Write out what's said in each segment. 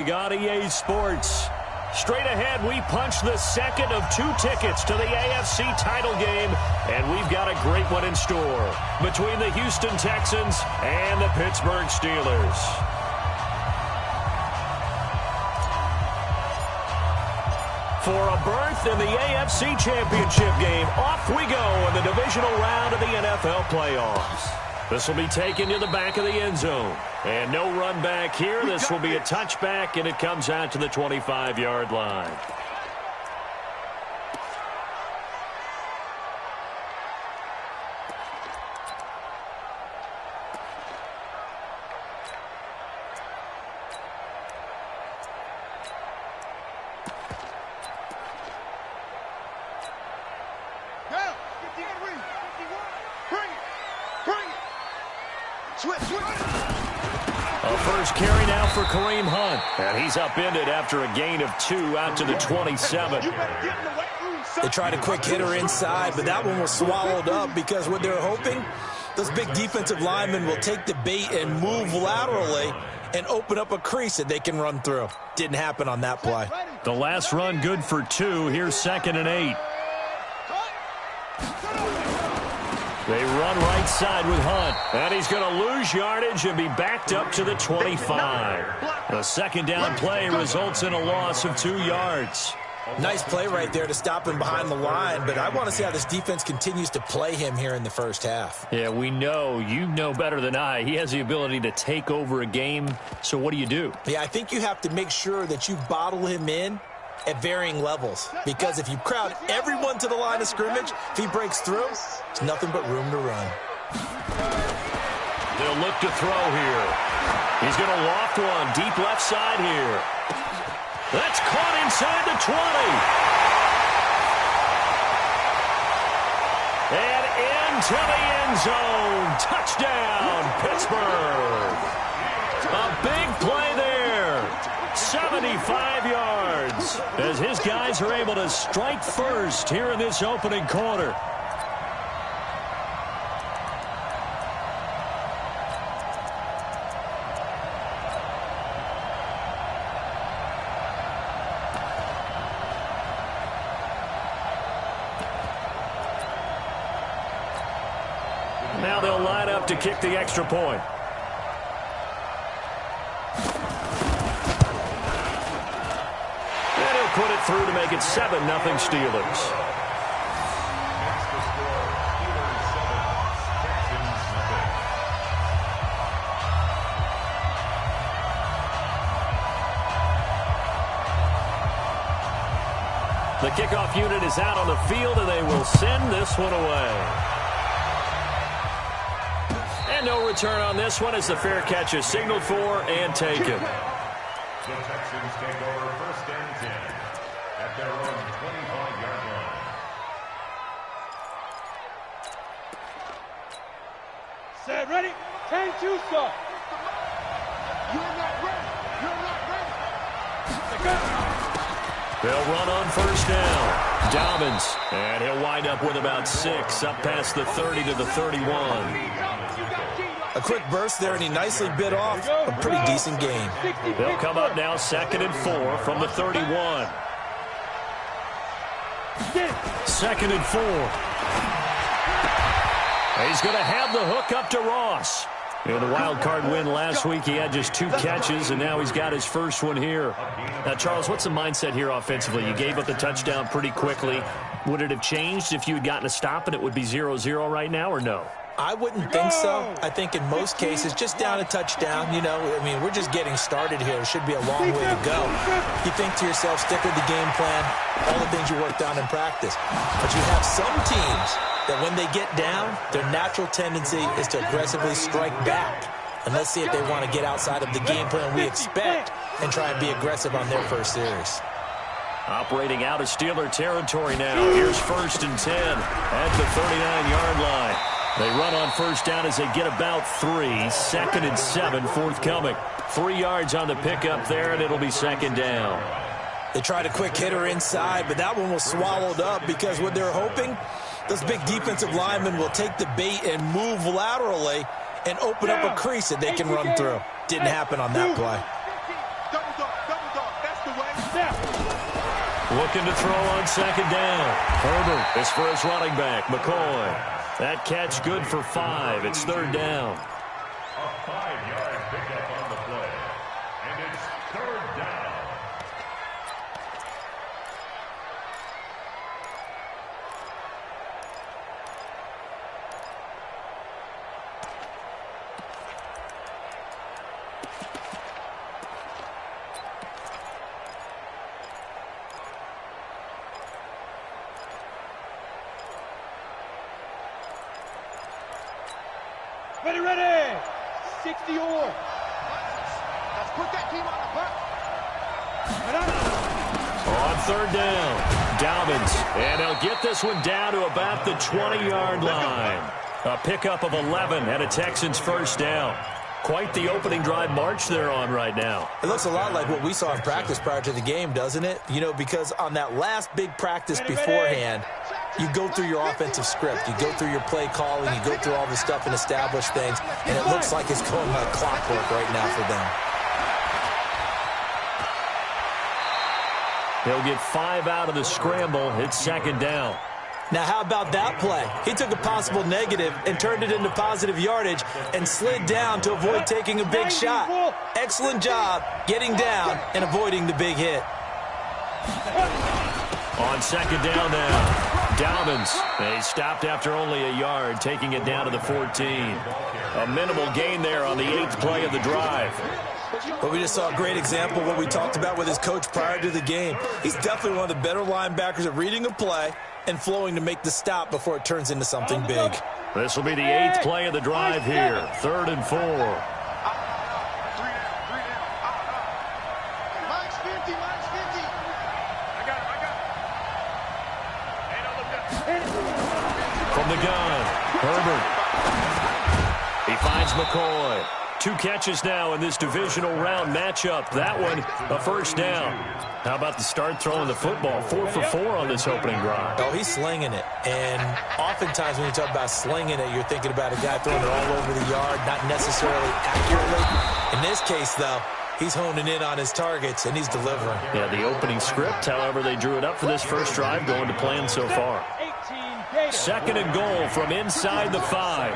We got EA Sports. Straight ahead, we punch the second of 2 tickets to the AFC title game, and we've got a great one in store between the Houston Texans and the Pittsburgh Steelers. For a berth in the AFC Championship game, off we go in the divisional round of the NFL playoffs. This will be taken to the back of the end zone. And no run back here. This will be a touchback, and it comes out to the 25-yard line. A first carry now for Kareem Hunt. And he's upended after a gain of 2 out to the 27. They tried a quick hitter inside, but that one was swallowed up because what they're hoping, those big defensive linemen will take the bait and move laterally and open up a crease that they can run through. Didn't happen on that play. The last run good for 2. Here's 2nd and 8. They run right side with Hunt. And he's going to lose yardage and be backed up to the 25. The second down play results in a loss of 2 yards. Nice play right there to stop him behind the line, but I want to see how this defense continues to play him here in the first half. Yeah, we know. You know better than I. He has the ability to take over a game. So what do? Yeah, I think you have to make sure that you bottle him in at varying levels, because if you crowd everyone to the line of scrimmage, if he breaks through, it's nothing but room to run. They'll look to throw here. He's going to loft one deep left side here. That's caught inside the 20. And into the end zone. Touchdown, Pittsburgh. A big play there. 75 yards as his guys are able to strike first here in this opening quarter. Now they'll line up to kick the extra point. Put it through to make it 7-0 Steelers. The kickoff unit is out on the field, and they will send this one away. And no return on this one as the fair catch is signaled for and taken. The Texans take over 1st and 10 at their own 25-yard line. Set, ready? 10-2 start. You're not ready. You're not ready. They'll run on 1st down. Dobbins, and he'll wind up with about 6 up past the 30 to the 31. A quick burst there, and he nicely bit off a pretty decent gain. They'll come up now 2nd and 4 from the 31. 2nd and 4. He's going to have the hook up to Ross. In the wild card win last week, he had just 2 catches, and now he's got his first one here. Now, Charles, what's the mindset here offensively? You gave up the touchdown pretty quickly. Would it have changed if you had gotten a stop and it would be 0-0 right now, or no? I wouldn't think so. I think in most cases, just down a touchdown, you know, I mean, we're just getting started here. It should be a long way to go. You think to yourself, stick with the game plan, all the things you worked on in practice. But you have some teams that when they get down, their natural tendency is to aggressively strike back. And let's see if they want to get outside of the game plan we expect and try and be aggressive on their first series. Operating out of Steeler territory now. Here's 1st and 10 at the 39-yard line. They run on 1st down as they get about 3. 2nd and 7 forthcoming. 3 yards on the pickup there, and it'll be 2nd down. They tried a quick hitter inside, but that one was swallowed up because what they're hoping, those big defensive linemen will take the bait and move laterally and open up a crease that they can run through. Didn't happen on that play. Looking to throw on second down. Herbert is for his running back, McCoy. That catch good for 5. It's third down. A 5-yard pickup on the play. And it's third down. Ready. 60 or. Let's put that team on the clock. On third down, Dobbins. And they'll get this one down to about the 20-yard line. A pickup of 11 and a Texans first down. Quite the opening drive march they're on right now. It looks a lot like what we saw in practice prior to the game, doesn't it? You know, because on that last big practice beforehand, you go through your offensive script. You go through your play calling. You go through all the stuff and establish things. And it looks like it's going like clockwork right now for them. He'll get 5 out of the scramble. It's second down. Now, how about that play? He took a possible negative and turned it into positive yardage and slid down to avoid taking a big shot. Excellent job getting down and avoiding the big hit. On second down now, Dobbins. He stopped after only a yard, taking it down to the 14. A minimal gain there on the 8th play of the drive. But we just saw a great example of what we talked about with his coach prior to the game. He's definitely one of the better linebackers at reading a play and flowing to make the stop before it turns into something big. This will be the 8th play of the drive here. 3rd and 4. Minus 50. I got it. From the gun, Herbert. He finds McCoy. 2 catches now in this divisional round matchup. That one, a first down. How about the start throwing the football? 4 for 4 on this opening drive. Oh, he's slinging it. And oftentimes when you talk about slinging it, you're thinking about a guy throwing it all over the yard, not necessarily accurately. In this case, though, he's honing in on his targets, and he's delivering. Yeah, the opening script, however, they drew it up for this first drive, going to plan so far. 2nd and goal from inside the 5.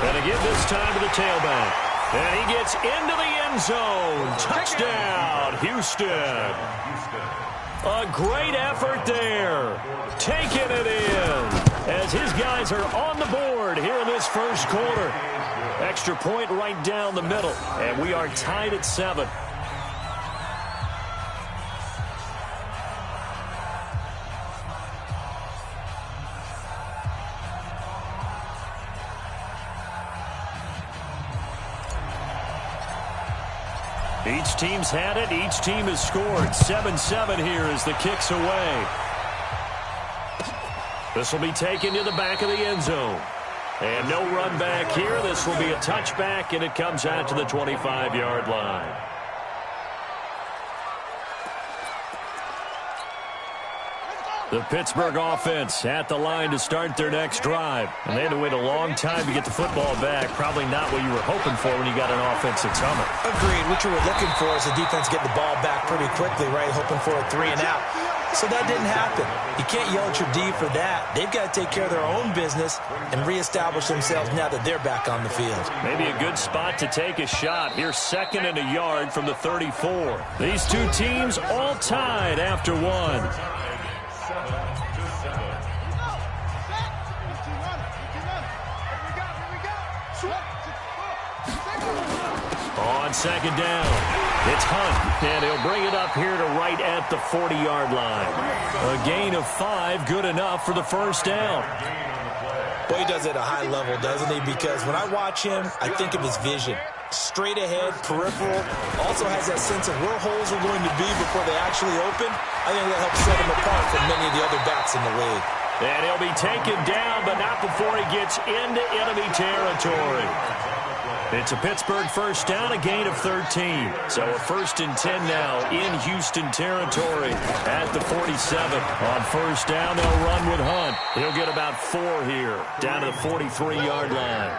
And again, this time to the tailback. And he gets into the end zone. Touchdown, Houston. A great effort there. Taking it in as his guys are on the board here in this first quarter. Extra point right down the middle. And we are tied at 7. Each team's had it. Each team has scored. 7-7 here as the kick's away. This will be taken to the back of the end zone. And no run back here. This will be a touchback, and it comes out to the 25-yard line. The Pittsburgh offense at the line to start their next drive. And they had to wait a long time to get the football back. Probably not what you were hoping for when you got an offense that's humming. Agreed. What you were looking for is the defense getting the ball back pretty quickly, right? Hoping for a 3 and out. So that didn't happen. You can't yell at your D for that. They've got to take care of their own business and reestablish themselves now that they're back on the field. Maybe a good spot to take a shot. Here's 2nd and a yard from the 34. These two teams all tied after 1. On second down, it's Hunt, and he'll bring it up here to right at the 40-yard line. A gain of 5, good enough for the first down. Boy, he does it at a high level, doesn't he? Because when I watch him, I think of his vision. Straight ahead, peripheral, also has that sense of where holes are going to be before they actually open. I think that helps set him apart from many of the other backs in the league. And he'll be taken down, but not before he gets into enemy territory. It's a Pittsburgh first down, a gain of 13. So a 1st and 10 now in Houston territory at the 47. On first down, they'll run with Hunt. He'll get about 4 here, down to the 43-yard line.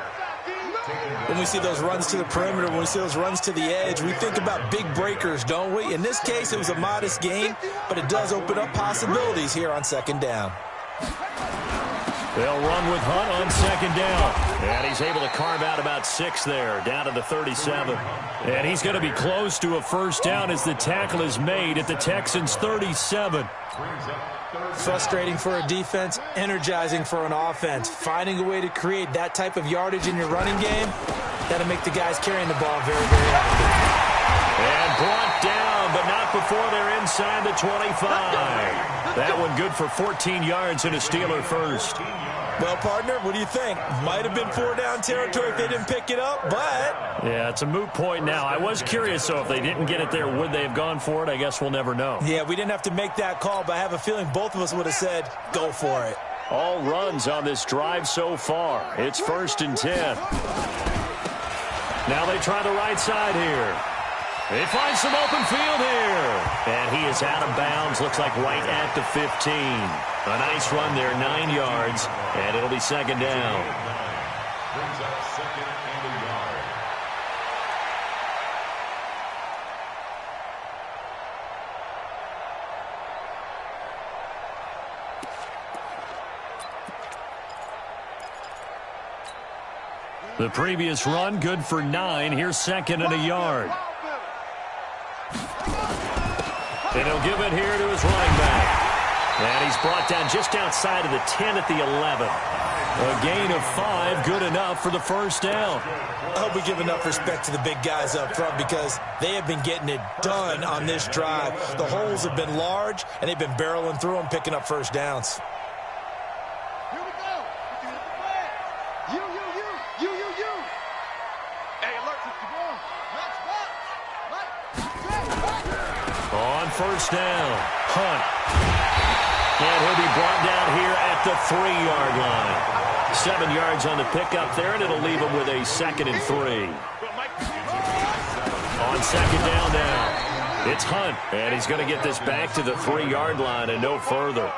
When we see those runs to the perimeter, when we see those runs to the edge, we think about big breakers, don't we? In this case, it was a modest gain, but it does open up possibilities here on second down. They'll run with Hunt on second down. And he's able to carve out about 6 there, down to the 37. And he's going to be close to a first down as the tackle is made at the Texans' 37. Frustrating for a defense, energizing for an offense. Finding a way to create that type of yardage in your running game, that'll make the guys carrying the ball very, very happy. And brought down, but not before they're inside the 25. That one good for 14 yards and a Steeler first. Well, partner, what do you think? Might have been 4-down territory if they didn't pick it up, but... Yeah, it's a moot point now. I was curious, so if they didn't get it there, would they have gone for it? I guess we'll never know. Yeah, we didn't have to make that call, but I have a feeling both of us would have said, go for it. All runs on this drive so far. It's 1st and 10. Now they try the right side here. They find some open field here. And he is out of bounds, looks like right at the 15. A nice run there, 9 yards, and it'll be second down. Brings up 2nd and a yard. The previous run, good for 9. Here's 2nd and a yard. And he'll give it here to his running back. And he's brought down just outside of the 10 at the 11. A gain of 5, good enough for the first down. I hope we give enough respect to the big guys up front because they have been getting it done on this drive. The holes have been large, and they've been barreling through them, picking up first downs. Here we go. You. Hey, alert, Mr. Brown. On first down, Hunt. And he'll be brought down here at the 3-yard line. 7 yards on the pickup there, and it'll leave him with a 2nd and 3. On second down now, it's Hunt, and he's going to get this back to the 3-yard line and no further.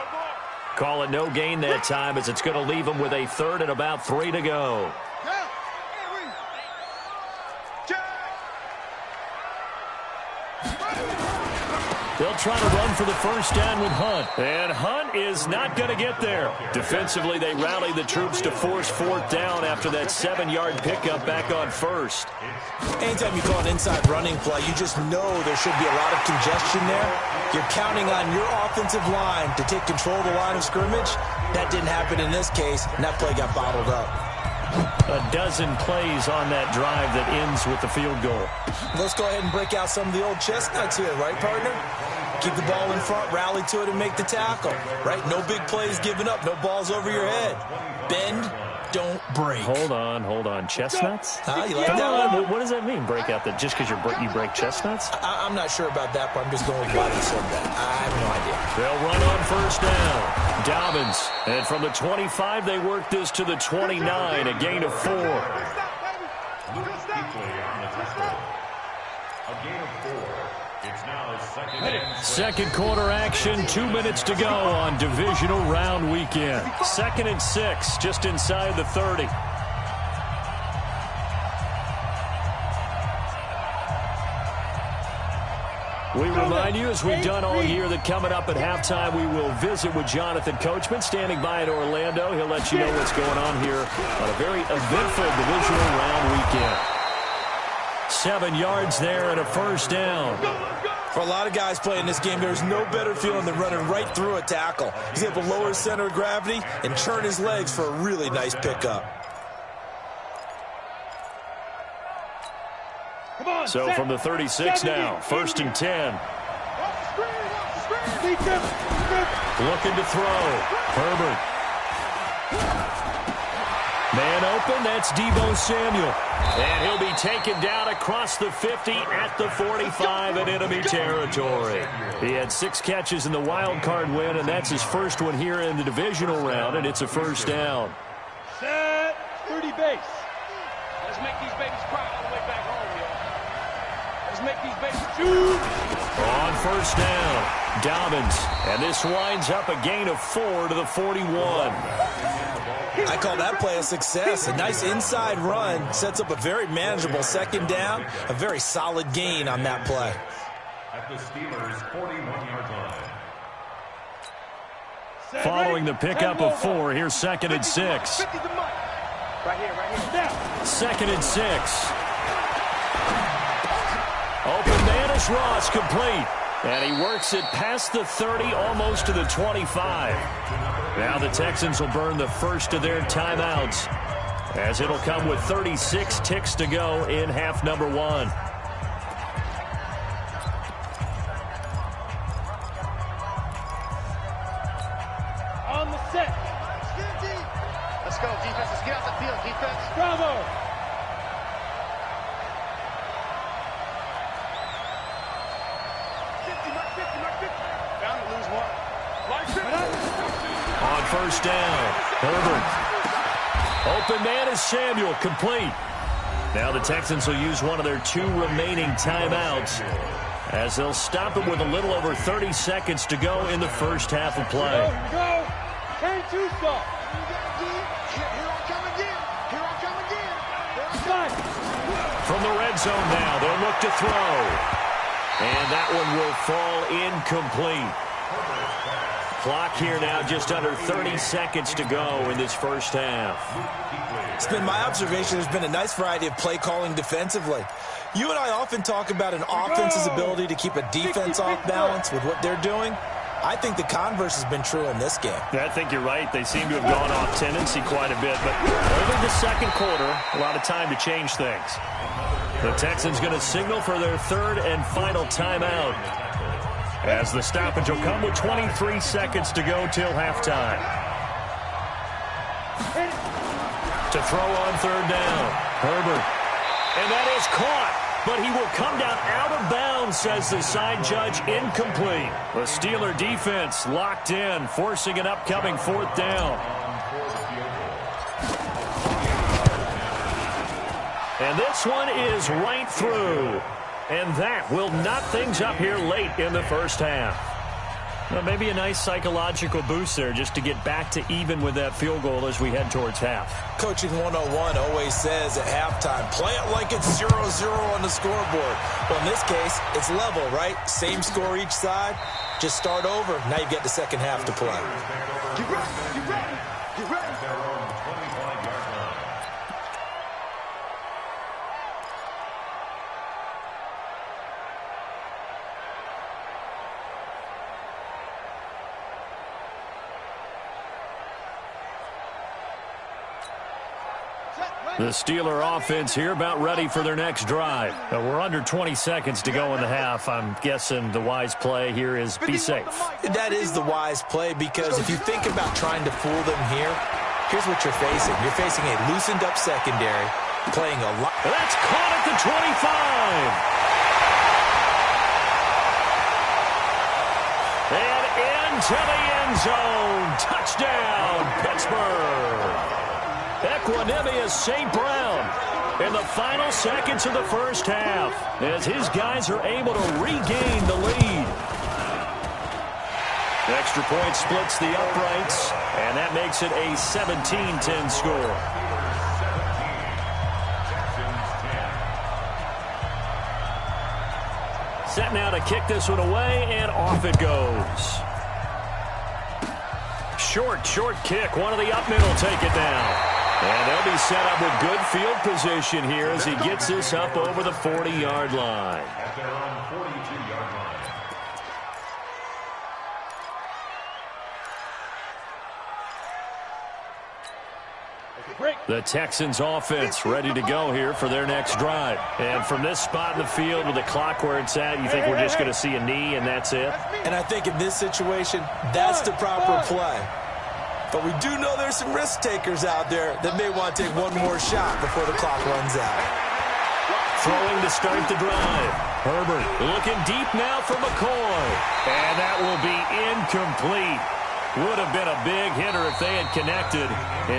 Call it no gain that time as it's going to leave him with a 3rd and about 3 to go. They'll try to run for the first down with Hunt. And Hunt is not going to get there. Defensively, they rally the troops to force 4th down after that 7-yard pickup back on 1st. Anytime you call an inside running play, you just know there should be a lot of congestion there. You're counting on your offensive line to take control of the line of scrimmage. That didn't happen in this case, and that play got bottled up. A dozen plays on that drive that ends with the field goal. Let's go ahead and break out some of the old chestnuts here, right, partner? Keep the ball in front, rally to it, and make the tackle, right? No big plays given up, no balls over your head. Bend, don't break. Hold on. Chestnuts? You like that one? What does that mean, break out? That just because you break chestnuts? I'm not sure about that, but I'm just going with why they said that. I have no idea. They'll run on first down. Dobbins. And from the 25, they work this to the 29, a gain of 4. A gain of 4. It's now 2nd and 6. Second quarter action, 2 minutes to go on divisional round weekend. 2nd and 6, just inside the 30. We remind you, as we've done all year, that coming up at halftime, we will visit with Jonathan Coachman, standing by in Orlando. He'll let you know what's going on here on a very eventful divisional round weekend. 7 yards there and a first down. For a lot of guys playing this game, there's no better feeling than running right through a tackle. He's able to lower his center of gravity and turn his legs for a really nice pickup. So from the 36 now, 1st and 10. Looking to throw. Herbert. Man open, that's Deebo Samuel. And he'll be taken down across the 50 at the 45 in enemy territory. He had 6 catches in the wild card win, and that's his first one here in the divisional round, and it's a first down. Set, 30 base. Let's make these babies cry all the way back home, y'all. Let's make these babies shoot. On first down, Dobbins. And this winds up a gain of 4 to the 41. I call that play a success. A nice inside run sets up a very manageable second down, a very solid gain on that play. At the Steelers' 41-yard line. Following the pickup of 4, here's 2nd and 6. Right here. Now. 2nd and 6. Open man is Ross, complete. And he works it past the 30, almost to the 25. Now the Texans will burn the first of their timeouts, as it'll come with 36 ticks to go in half number 1. On the set. Let's go, defense. Let's get out the field, defense. Bravo. Bound to lose one. On first down, Herbert. Open man is Samuel, complete. Now the Texans will use one of their 2 remaining timeouts, as they'll stop it with a little over 30 seconds to go in the first half of play. Go. Turn 2 stop. From the red zone now, they'll look to throw. And that one will fall incomplete. Clock here now, just under 30 seconds to go in this first half. It's been my observation there's been a nice variety of play calling defensively. You and I often talk about an offense's ability to keep a defense off balance with what they're doing. I think the converse has been true in this game. I think you're right. They seem to have gone off tendency quite a bit, but over the second quarter, a lot of time to change things. The Texans going to signal for their 3rd and final timeout, as the stoppage will come with 23 seconds to go till halftime. To throw on 3rd down, Herbert. And that is caught, but he will come down out of bounds, says the side judge, incomplete. The Steeler defense locked in, forcing an upcoming 4th down. And this one is right through. And that will knot things up here late in the first half. Well, maybe a nice psychological boost there just to get back to even with that field goal as we head towards half. Coaching 101 always says at halftime, play it like it's 0-0 on the scoreboard. Well, in this case, it's level, right? Same score each side. Just start over. Now you get the second half to play. Get ready. The Steeler offense here about ready for their next drive. We're under 20 seconds to go in the half. I'm guessing the wise play here is be safe. That is the wise play, because if you think about trying to fool them here, here's what you're facing. You're facing a loosened up secondary, playing a lot. That's caught at the 25. And into the end zone. Touchdown, Pittsburgh. Equanimous St. Brown in the final seconds of the first half, as his guys are able to regain the lead. The extra point splits the uprights, and that makes it a 17-10 score. Set now to kick this one away, and off it goes. Short kick. One of the up middle take it down. And they'll be set up with good field position here as he gets this up over the 40-yard line. At their own 42-yard line. The Texans offense ready to go here for their next drive. And from this spot in the field with the clock where it's at, you think we're just going to see a knee and that's it? And I think in this situation, that's the proper play. But we do know there's some risk takers out there that may want to take one more shot before the clock runs out. Throwing to start the drive. Herbert looking deep now for McCoy. And that will be incomplete. Would have been a big hitter if they had connected.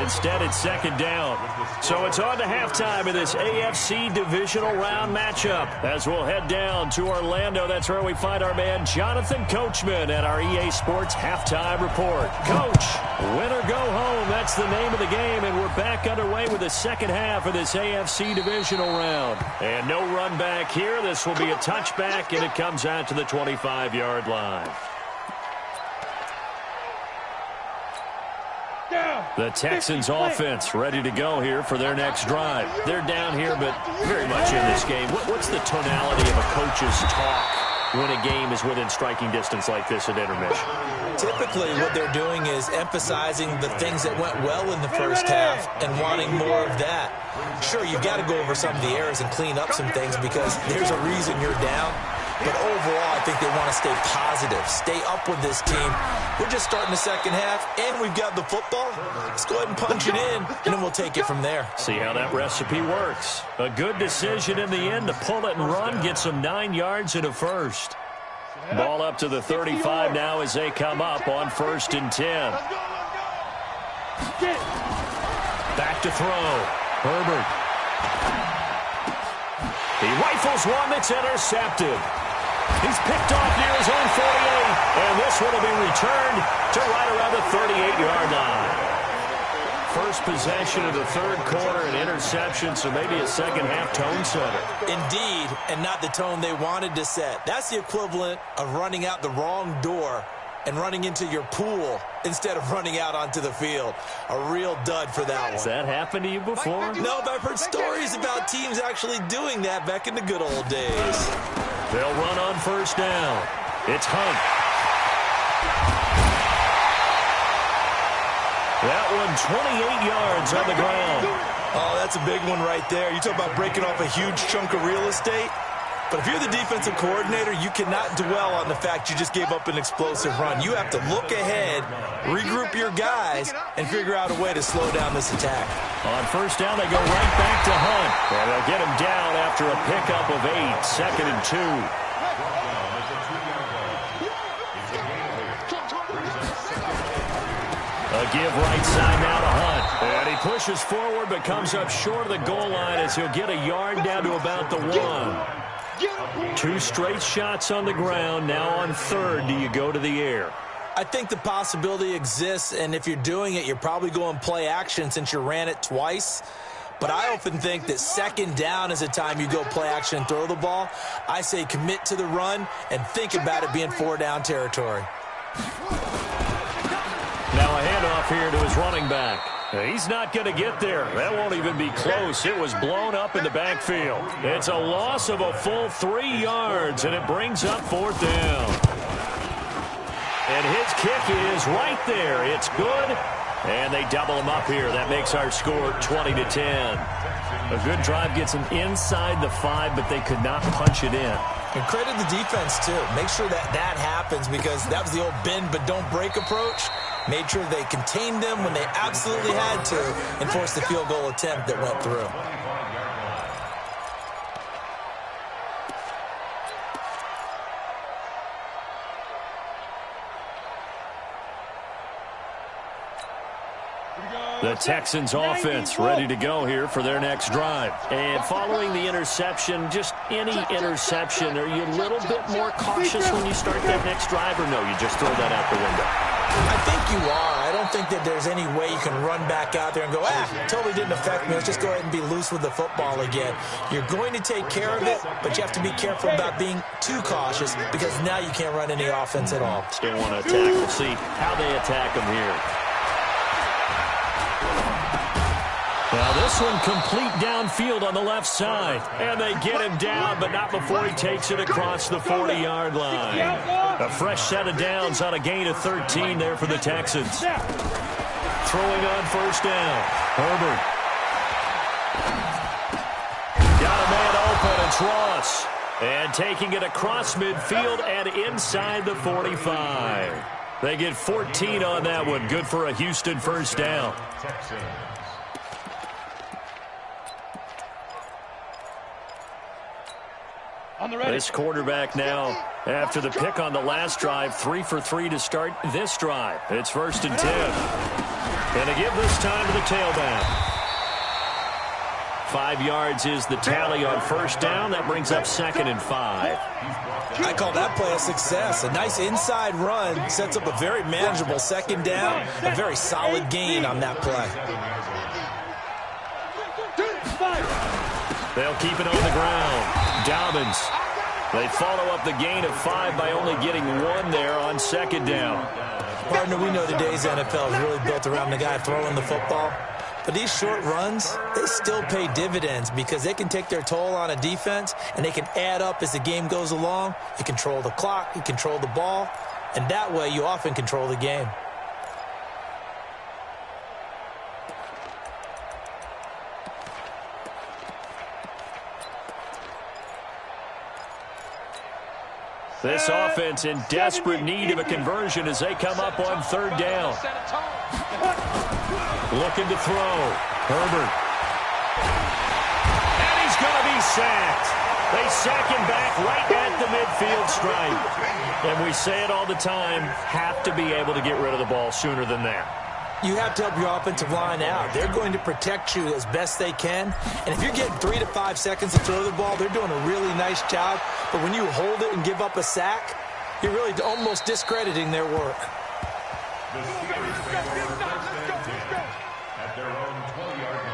Instead, it's second down. So it's on to halftime in this AFC divisional round matchup. As we'll head down to Orlando, that's where we find our man Jonathan Coachman at our EA Sports Halftime Report. Coach, win or go home, that's the name of the game, and we're back underway with the second half of this AFC divisional round. And no run back here. This will be a touchback, and it comes out to the 25-yard line. The Texans offense ready to go here for their next drive. They're down here, but very much in this game. What's the tonality of a coach's talk when a game is within striking distance like this at intermission? Typically, what they're doing is emphasizing the things that went well in the first half and wanting more of that. Sure, you've got to go over some of the errors and clean up some things because there's a reason you're down. But overall, I think they want to stay positive, stay up with this team. We're just starting the second half, and we've got the football. Let's go ahead and punch it in, and then we'll take it from there. See how that recipe works. A good decision in the end to pull it and run, get some 9 yards and a first. Ball up to the 35 now as they come up on 1st and 10. Back to throw. Herbert. He rifles one that's intercepted. He's picked off near his own 48, and this one will be returned to right around the 38-yard line. First possession of the third quarter, an interception, so maybe a second-half tone setter. Indeed, and not the tone they wanted to set. That's the equivalent of running out the wrong door and running into your pool instead of running out onto the field. A real dud for that one. Has that happened to you before? No, but I've heard stories about teams actually doing that back in the good old days. They'll run on 1st down. It's Hunt. That one 28 yards on the ground. Oh, that's a big one right there. You talk about breaking off a huge chunk of real estate. But if you're the defensive coordinator, you cannot dwell on the fact you just gave up an explosive run. You have to look ahead, regroup your guys, and figure out a way to slow down this attack. On 1st down, they go right back to Hunt. And they'll get him down after a pickup of 8, 2nd and 2. A give right side now to Hunt. And he pushes forward but comes up short of the goal line as he'll get a yard down to about the 1. 2 straight shots on the ground. Now on 3rd, do you go to the air? I think the possibility exists, and if you're doing it, you're probably going play action since you ran it twice. But I often think that 2nd down is a time you go play action and throw the ball. I say commit to the run and think about it being 4-down territory. Now a handoff here to his running back. He's not going to get there. That won't even be close. It was blown up in the backfield. It's a loss of a full 3 yards, and it brings up 4th down. And his kick is right there. It's good, and they double him up here. That makes our score 20-10. A good drive gets them inside the 5, but they could not punch it in. And credit the defense, too. Make sure that that happens because that was the old bend but don't break approach. Made sure they contained them when they absolutely had to and forced the field goal attempt that went through. The Texans offense ready to go here for their next drive. And following the interception, just any interception, are you a little bit more cautious when you start that next drive, or no, you just throw that out the window? I think you are. I don't think that there's any way you can run back out there and go, totally didn't affect me. Let's just go ahead and be loose with the football again. You're going to take care of it, but you have to be careful about being too cautious because now you can't run any offense at all. Still want to attack. We'll see how they attack them here. Now this one complete downfield on the left side. And they get him down, but not before he takes it across the 40-yard line. A fresh set of downs on a gain of 13 there for the Texans. Throwing on 1st down. Herbert. Got a man open. It's Ross. And taking it across midfield and inside the 45. They get 14 on that one. Good for a Houston 1st down. This quarterback now, after the pick on the last drive, 3 for 3 to start this drive. It's 1st and 10. And to give this time to the tailback. 5 yards is the tally on 1st down. That brings up 2nd and 5. I call that play a success. A nice inside run sets up a very manageable 2nd down. A very solid gain on that play. They'll keep it on the ground. Dobbins. They follow up the gain of 5 by only getting 1 there on 2nd down. Partner, we know today's NFL is really built around the guy throwing the football. But these short runs, they still pay dividends because they can take their toll on a defense and they can add up as the game goes along. You control the clock, you control the ball, and that way you often control the game. This offense in desperate need of a conversion as they come up on 3rd down. Looking to throw. Herbert. And he's going to be sacked. They sack him back right at the midfield stripe. And we say it all the time, have to be able to get rid of the ball sooner than that. You have to help your offensive line out. They're going to protect you as best they can. And if you're getting 3 to 5 seconds to throw the ball, they're doing a really nice job. But when you hold it and give up a sack, you're really almost discrediting their work. The Steelers take over 1st and 10 at their own 20-yard line.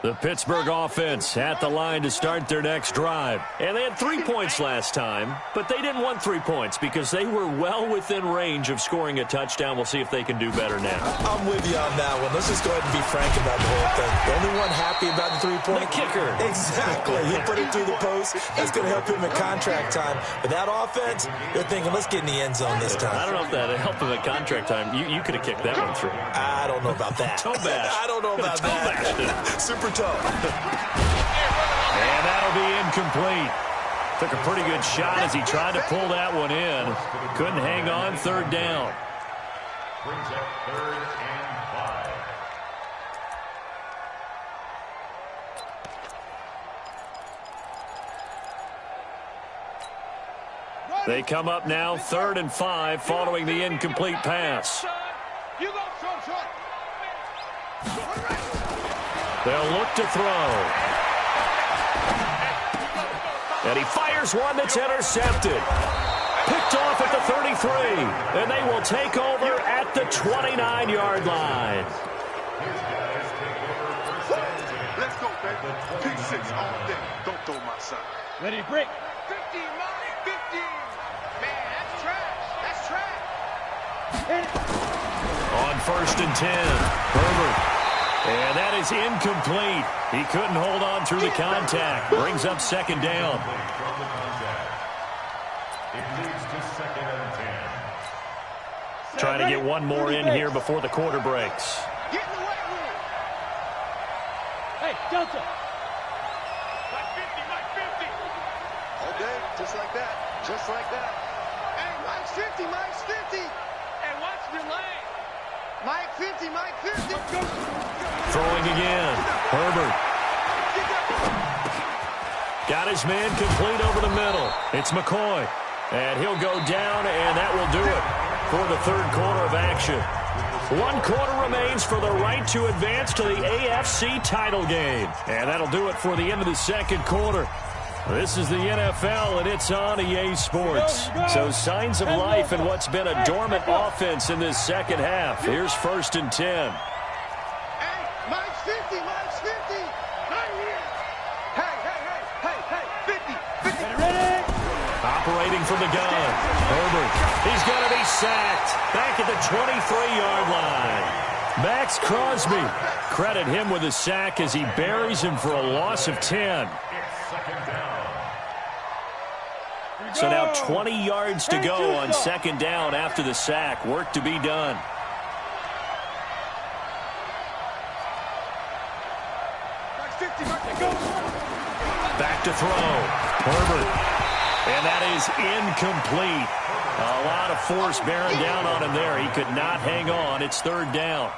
The Pittsburgh offense at the line to start their next drive. And they had 3 points last time, but they didn't want 3 points because they were well within range of scoring a touchdown. We'll see if they can do better now. I'm with you on that one. Let's just go ahead and be frank about the whole thing. The only one happy about the 3-point? The kicker. Exactly. He put it through the post. That's going to help him in contract time. But that offense, they're thinking, let's get in the end zone this time. I don't know if that helped him at contract time. You could have kicked that one through. I don't know about that. Toe bash. I don't know about that. Super toe. And that'll be incomplete. Took a pretty good shot as he tried to pull that one in. Couldn't hang on 3rd down. Brings up 3rd and 5. They come up now 3rd and 5 following the incomplete pass. They'll look to throw. And he fires one that's intercepted. Picked off at the 33. And they will take over at the 29-yard line. Let's go, baby. P6 all day. Don't throw my son. Ready, break. 15, Monty, 15. Man, that's trash. That's trash. On 1st and 10, Herbert. And that is incomplete. He couldn't hold on through the contact. Brings up 2nd down. It leads to 2nd and 10. Trying to get one more in here before the quarter breaks. Get in the weight room. Hey, Delta. Mike 50, Mike 50. All day, just like that. Just like that. Hey, Mike's 50, Mike's 50. Hey, watch the lane. Mike 50, Mike 50. Throwing again. Herbert. Got his man complete over the middle. It's McCoy. And he'll go down, and that will do it for the 3rd quarter of action. 1 quarter remains for the right to advance to the AFC title game. And that'll do it for the end of the 2nd quarter. This is the NFL, and it's on EA Sports. So signs of life in what's been a dormant offense in this 2nd half. Here's 1st and 10. Hey, Mike's 50, Mike's 50. Right here. Hey, 50. Ready? Operating from the gun. Herbert. He's going to be sacked. Back at the 23-yard line. Max Crosby. Credit him with a sack as he buries him for a loss of 10. So now 20 yards to go on 2nd down after the sack. Work to be done. Back to throw. Herbert. And that is incomplete. A lot of force bearing down on him there. He could not hang on. It's third down.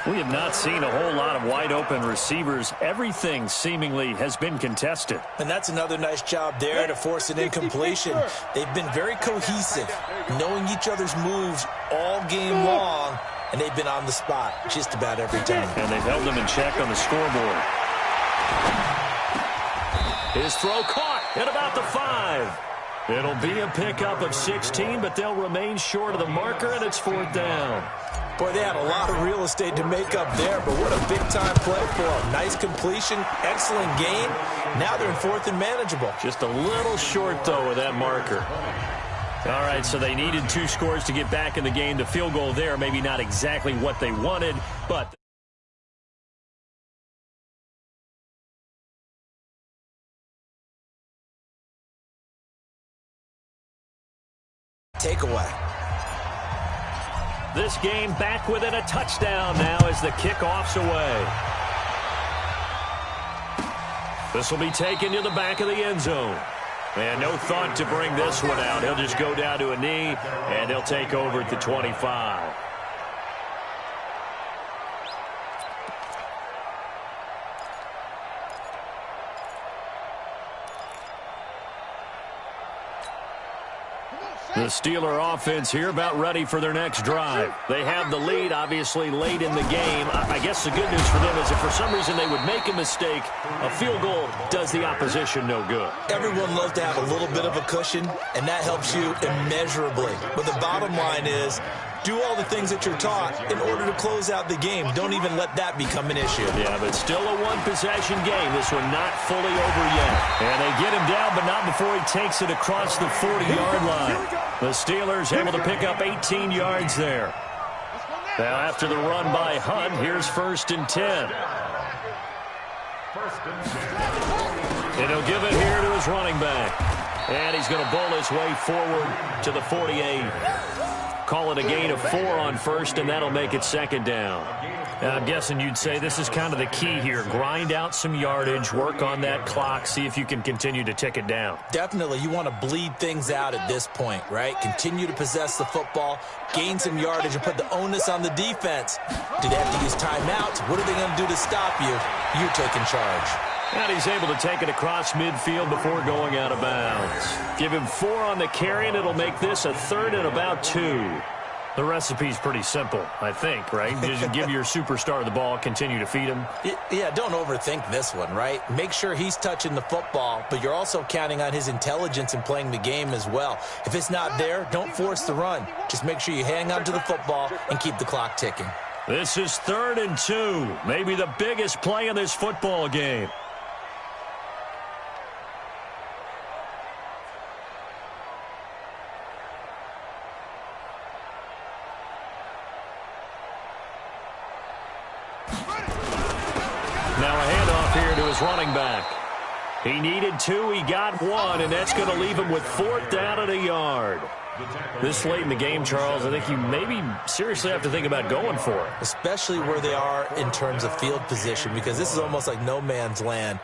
We have not seen a whole lot of wide-open receivers. Everything seemingly has been contested. And that's another nice job there to force an incompletion. They've been very cohesive, knowing each other's moves all game long, and they've been on the spot just about every time. And they've held them in check on the scoreboard. His throw caught at about the 5. It'll be a pickup of 16, but they'll remain short of the marker, and it's fourth down. Boy, they had a lot of real estate to make up there, but what a big-time play for them. Nice completion, excellent gain. Now they're in fourth and manageable. Just a little short, though, with that marker. All right, so they needed 2 scores to get back in the game. The field goal there, maybe not exactly what they wanted, but... Takeaway. This game back within a touchdown now as the kickoff's away. This will be taken to the back of the end zone. And no thought to bring this one out. He'll just go down to a knee, and they'll take over at the 25. The Steeler offense here about ready for their next drive. They have the lead, obviously, late in the game. I guess the good news for them is if for some reason they would make a mistake, a field goal does the opposition no good. Everyone loves to have a little bit of a cushion, and that helps you immeasurably. But the bottom line is, do all the things that you're taught in order to close out the game. Don't even let that become an issue. Yeah, but still a one-possession game. This one not fully over yet. And they get him down, but not before he takes it across the 40-yard line. The Steelers able to pick up 18 yards there. Now after the run by Hunt, here's 1st and 10. And he'll give it here to his running back. And he's going to bowl his way forward to the 48. Call it a gain of 4 on first, and that'll make it second down. And I'm guessing you'd say this is kind of the key here. Grind out some yardage, work on that clock, see if you can continue to tick it down. Definitely. You want to bleed things out at this point, right? Continue to possess the football, gain some yardage, and put the onus on the defense. Do they have to use timeouts? What are they going to do to stop you? You're taking charge. And he's able to take it across midfield before going out of bounds. Give him 4 on the carry, and it'll make this a 3rd and about 2. The recipe's pretty simple, I think, right? Just give your superstar the ball, continue to feed him. Yeah, don't overthink this one, right? Make sure he's touching the football, but you're also counting on his intelligence in playing the game as well. If it's not there, don't force the run. Just make sure you hang on to the football and keep the clock ticking. This is 3rd and 2, maybe the biggest play in this football game. Now a handoff here to his running back. He needed 2, he got 1, and that's going to leave him with 4th down and a yard. This late in the game, Charles, I think you maybe seriously have to think about going for it. Especially where they are in terms of field position, because this is almost like no man's land.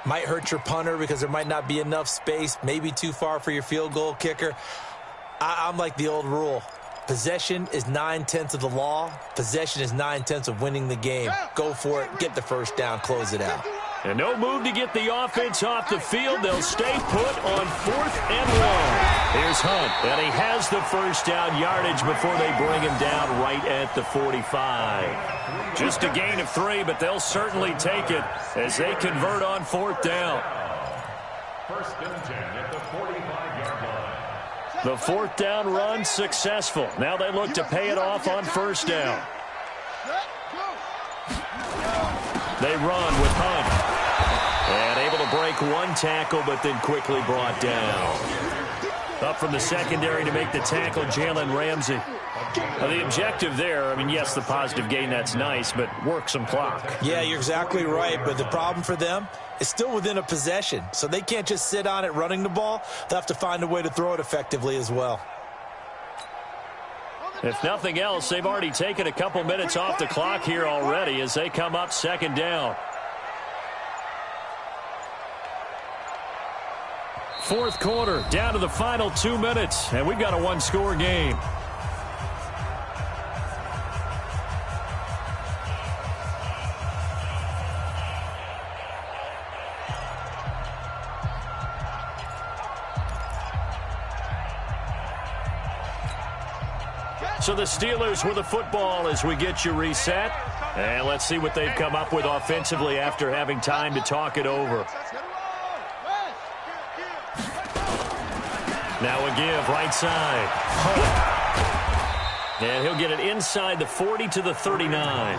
Might hurt your punter because there might not be enough space, maybe too far for your field goal kicker. I'm like the old rule. Possession is 9/10 of the law. Possession is 9/10 of winning the game. Go for it. Get the first down. Close it out. And no move to get the offense off the field. They'll stay put on 4th and 1. Here's Hunt, and he has the first down yardage before they bring him down right at the 45. Just a gain of 3, but they'll certainly take it as they convert on 4th down. 1st and 10 at the 45-yard line. The 4th down run successful. Now they look to pay it off on 1st down. They run with Hunt. And able to break 1 tackle, but then quickly brought down. Up from the secondary to make the tackle, Jalen Ramsey. Now the objective there, I mean, yes, the positive gain, that's nice, but work some clock. Yeah, you're exactly right, but the problem for them is still within a possession, so they can't just sit on it running the ball. They'll have to find a way to throw it effectively as well. If nothing else, they've already taken a couple minutes off the clock here already as they come up 2nd down. Fourth quarter, down to the final 2 minutes, and we've got a one-score game. So the Steelers with the football as we get you reset. And let's see what they've come up with offensively after having time to talk it over. Now a give, right side. And he'll get it inside the 40 to the 39.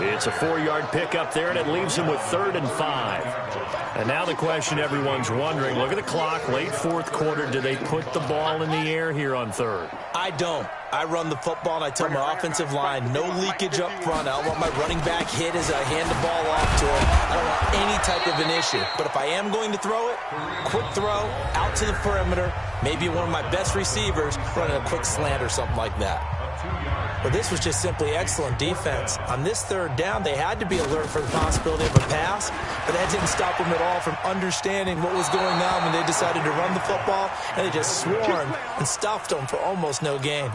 It's a 4-yard pickup there, and it leaves him with 3rd and 5. And now the question everyone's wondering, look at the clock, late fourth quarter. Do they put the ball in the air here on 3rd? I don't. I run the football, and I tell my offensive line, no leakage up front. I don't want my running back hit as I hand the ball off to him. I don't want any type of an issue. But if I am going to throw it, quick throw, out to the perimeter, maybe one of my best receivers running a quick slant or something like that. But this was just simply excellent defense. On this 3rd down, they had to be alert for the possibility of a pass, but that didn't stop them at all from understanding what was going on when they decided to run the football, and they just swarmed and stuffed them for almost no gain.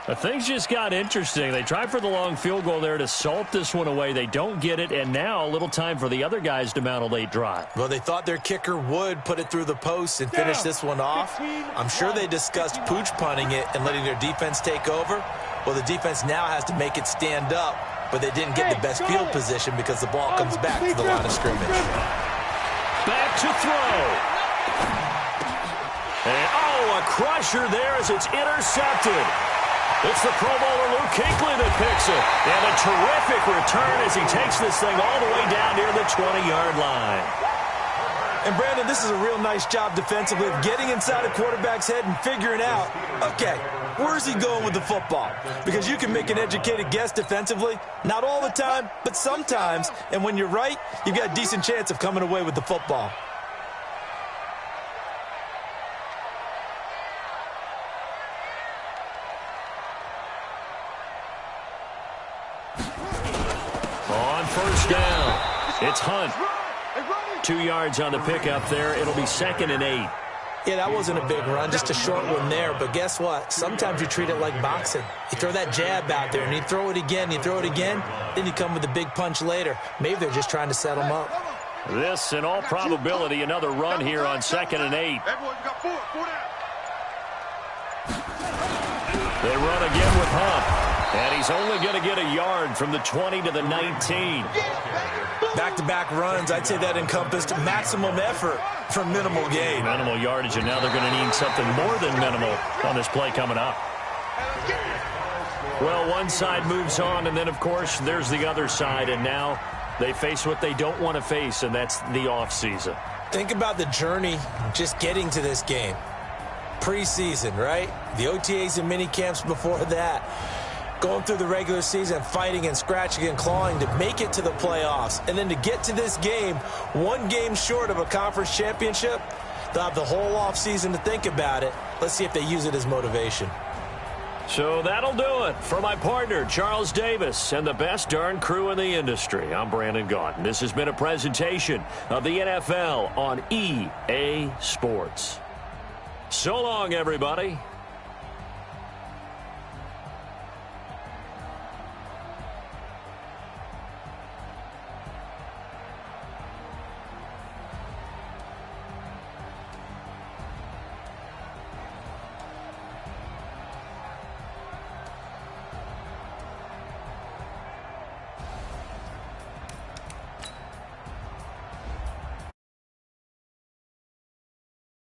But things just got interesting. They tried for the long field goal there to salt this one away. They don't get it, and now a little time for the other guys to mount a late drive. Well, they thought their kicker would put it through the post and finish this one off. I'm sure they discussed pooch punting it and letting their defense take over. Well, the defense now has to make it stand up, but they didn't get the best field position because the ball comes back to the line of scrimmage. Back to throw. And, a crusher there as it's intercepted. It's the Pro Bowler Luke Kuechly that picks it. And a terrific return as he takes this thing all the way down near the 20-yard line. And, Brandon, this is a real nice job defensively of getting inside a quarterback's head and figuring out, okay, where's he going with the football? Because you can make an educated guess defensively. Not all the time, but sometimes. And when you're right, you've got a decent chance of coming away with the football. On first down, it's Hunt. 2 yards on the pickup there. It'll be 2nd and 8. Yeah, that wasn't a big run, just a short one there. But guess what? Sometimes you treat it like boxing. You throw that jab out there, and you throw it again, then you come with a big punch later. Maybe they're just trying to set them up. This, in all probability, another run here on 2nd and 8. They run again with Hunt. And he's only going to get a yard from the 20 to the 19. Back-to-back runs, I'd say that encompassed maximum effort for minimal gain. Minimal yardage, and now they're going to need something more than minimal on this play coming up. Well, one side moves on, and then, of course, there's the other side, and now they face what they don't want to face, and that's the offseason. Think about the journey just getting to this game. Preseason, right? The OTAs and mini camps before that. Going through the regular season, fighting and scratching and clawing to make it to the playoffs. And then to get to this game, 1 game short of a conference championship, they'll have the whole offseason to think about it. Let's see if they use it as motivation. So that'll do it for my partner, Charles Davis, and the best darn crew in the industry. I'm Brandon Gaudin. This has been a presentation of the NFL on EA Sports. So long, everybody.